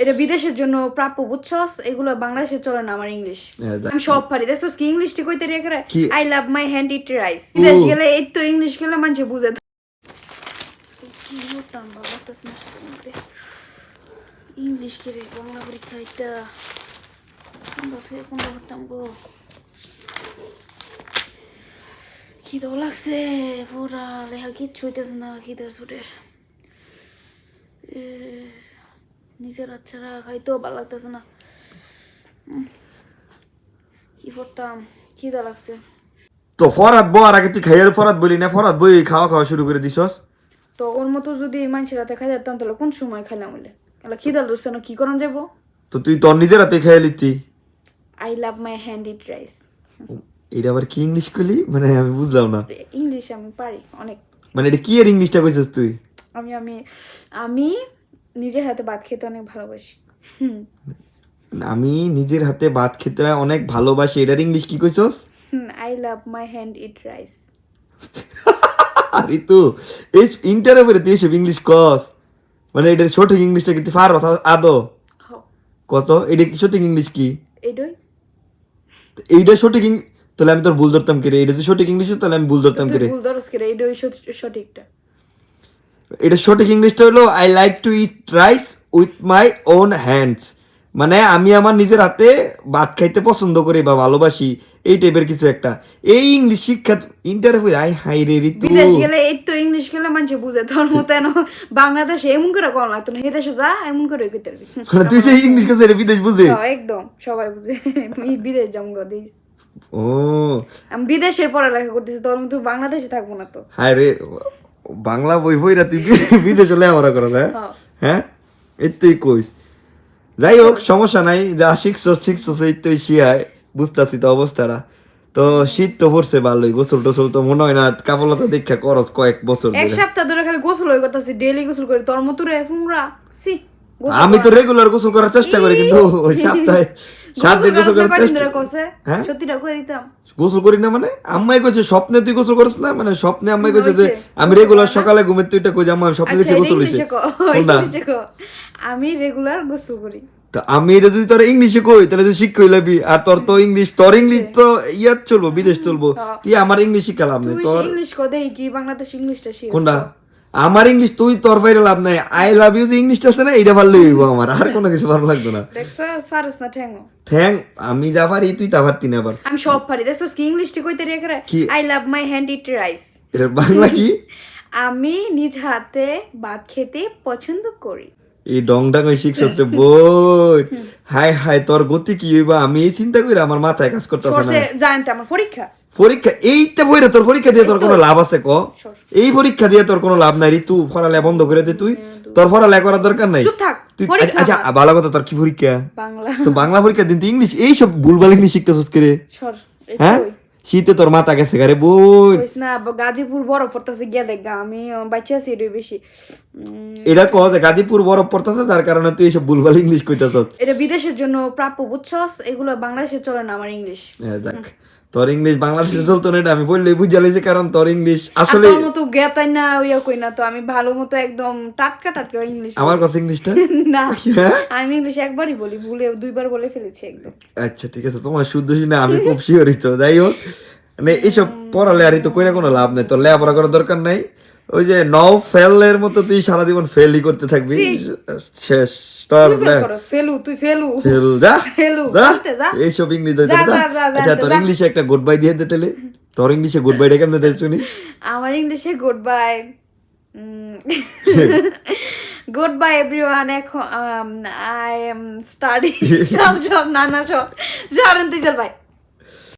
এটা বিদেশের জন্য প্রাপ্য, বুঝছস? এগুলো বাংলাদেশে চলে না। আমার ইংলিশ আমি সব পারি। দেখছস কি ইংলিশটি কইতে রে করে, I love my hand eat rice. বিদেশ গেলে এই তো ইংলিশ গেলে মানুষ বুঝে। কি হতাম বাবা, তাস না ইংলিশ কে রে বাংলা পরীক্ষা এটা কোনটা হতাম গো। কি তো লাগছে পুরা লেখা, কিচ্ছু হইতেছে না। কি তোর ছুটে নিজের আচ্ছারা খাইতেও ভালো লাগতেছে না। কি করতাম, খিদা লাগছে তো। ফরাত বর আগে তুই খাইয়ার ফরাত বলি না, ফরাত বই খাওয়া শুরু করে দিছস। তো ওর মতো যদি মানুষের রাতে খাই যেতাম তাহলে কোন সময় খাইলাম বলে খিদা লাগছে না, কি করান যাবো। তো তুই তোর নিজের হাতে খাইয়া লিতি। I love my hand eat rice. এটা আবার কি ইংলিশ কইলি, মানে আমি বুঝলাম না। ইংলিশ আমি পারি অনেক। মানে এটা কি এর ইংলিশটা কইছস তুই? আমি আমি আমি নিজের হাতে ভাত খেতে অনেক ভালোবাসি। আমি নিজের হাতে ভাত খেতে অনেক ভালোবাসি, এটার ইংলিশ কি কইছস? I love my hand eat rice. আরে তো এই ইন্টারভিউরে তুই এসব ইংলিশ কস, মানে এটার সঠিক ইংলিশটা কি তুই পারস আদো? কত এটা কি সঠিক ইংলিশ কি? এইটাই এইটা সঠিক তাহলে আমি তোর ভুল ধরতাম কে রে? এটা তো সঠিক ইংলিশ, তাহলে আমি ভুল ধরতাম কে রে? ভুল ধরস কে রে? এইটাই সঠিকটা। এটা সঠিক ইংলিশটা হলো I like to eat rice with my own hands, মানে আমি আমার নিজের হাতে ভাত খাইতে পছন্দ করি বা ভালোবাসি, এই টাইপের কিছু একটা। এই ইংলিশ শিক্ষা ইন্টারভিউ আই হাই রে ঋতু। বিদেশ গেলে এই তো ইংলিশ গেলে মানুষ বুঝে। তোর মতো বাংলাদেশে এমন করে কল লাগতো না, দেশে যা এমন করে কইতে পারবি। তুই যে ইংলিশ কে বিদেশ বুঝে? একদম সবাই বুঝে। বিদেশ জমগো দিস। ও আমি বিদেশের পড়ালেখা করতেছি, তোর মতো বাংলাদেশে থাকবো না তো। হায় রে, বাংলা বই বইরা তুই বিদেশে লেখাপড়া করো না? হ্যাঁ এই তুই কইস। যাই হোক সমস্যা নাই, যা শিখছস এই তুই শিয়ায় বুঝতেছি তো অবস্থাটা। তো শীত তো পড়ছে ভালোই, গোসল টোসল তো মনে হয় না কাপড়লতা দেখা করস কয়েক বছর এক ধরে। সপ্তাহ ধরে খালি গোসল হয়ে করতেছি, ডেইলি গোসল করি। তোর মতো রে ফুংরা সি। আমি তো রেগুলার গোসল করার চেষ্টা করি, কিন্তু ওই সপ্তাহে 7 দিন গোসল করার চেষ্টা। হ্যাঁ সত্যিটা কই দিতাম। গোসল করি না মানে আম্মাই কইছে স্বপ্নে তুই গোসল করিস না, মানে স্বপ্নে আম্মাই কইছে যে আমি রেগুলার সকালে ঘুমের তুই এটা কই যে আম্মা আমি স্বপ্নে দেখে গোসল হইছে। আমি রেগুলার গোসল করি। তো আমি এটা যদি তোর ইংলিশে কই তাহলে তুই শিখ কই লাবি, আর তোর তো ইংলিশ, তোর ইংলিশ তো ইয়াত চলবো, বিদেশ চলবো, তুই আমার ইংলিশ শিখালাম না। তোর ইংলিশ কই কি বাংলাদেশ ইংলিশটা শিখ কোনটা? আমার ইংলিশ তুই তোর বাইরে লাভ নাই। আই লাভ ইউ যে ইংলিশটা আছে না, এটা ভালো হইব আমার, আর কোনো কিছু ভালো লাগবে না। দেখছস ফারস না ঠ্যাঙ্গো থ্যাং আমি যা পারি তুই তা পারতি না আবার। আমি সব পারি। দেখছস কি ইংলিশটি কইতে রে করে, I love my hand eat rice. এটা বাংলা কি? আমি নিজ হাতে ভাত খেতে পছন্দ করি। এই ডং ডাং ওই শিখছস রে বই। হাই হাই তোর গতি কি হইবা আমি এই চিন্তা কইরা আমার মাথায় কাজ করতেছে না। জানতে আমার পরীক্ষা এইটা বইরে তোর পরীক্ষা দিয়ে তোর কোনো লাভ আছে ক? এই পরীক্ষা দিয়ে তোর কোনো লাভ নাই রে। তুই পড়ালেখা বন্ধ করে দে, তুই তোর পড়ালেখা করার দরকার নাই। চুপ থাক। তুই আচ্ছা ভালো কথা, তোর কি পরীক্ষা? বাংলা। তো বাংলা পরীক্ষা দিন তুই ইংলিশ এই সব ভুলভাল ইংলিশ শিখতেছস কে রে? হ্যাঁ শীতে তোর মাথা গেছে গারে বই। কইস না গাজীপুর বরফ পড়তাছে, গিয়া দেখ গা। আমি বাচ্চা আছি এটাই বেশি। এটা কহ যে গাজীপুর বরফ পড়তাছে তার কারণে তুই এইসব ভুলভাল ইংলিশ কইতাছস। এটা বিদেশের জন্য প্রাপ্য, বুঝছস? এগুলো বাংলাদেশে চলে না। আমার ইংলিশ দেখ তোর ইংলিশ বাংলাদেশে চলতো না, এটা আমি বললেই বুঝা লইছি, কারণ তোর ইংলিশ আসলে তোর মতো জ্ঞাতাই না ওইয়া কই না তো। আমি ভালো মতো একদম টাটকা টাটকা ইংলিশ। আমার কাছে ইংলিশটা না আমি ইংলিশ একবারই বলি, ভুলে 2বার বলে ফেলেছি একদম। আচ্ছা ঠিক আছে, তোমার শুদ্ধ শুনে আমি খুব শিওরিত। যাই হোক মানে এইসব পড়ালে আর তো কইরা কোনো লাভ নাই, তোর লেখাপড়া করার দরকার নাই। ওই যে নাও ফেলের মতো তুই সারা জীবন ফেলই করতে থাকবি, শেষ তোর ফেলু। তুই ফেলু ফেল যা ফেলু যা এইসব ইংলিশ দইতে না। আচ্ছা তোর ইংলিশে একটা গুড বাই দিয়ে দে তাহলে। তোর ইংলিশে গুড বাইটা কেমনে দেই শুনি? আমার ইংলিশে good bye, good bye everyone. এখন আই এম স্টাডি সব না সব জানেন তুই চল ভাই।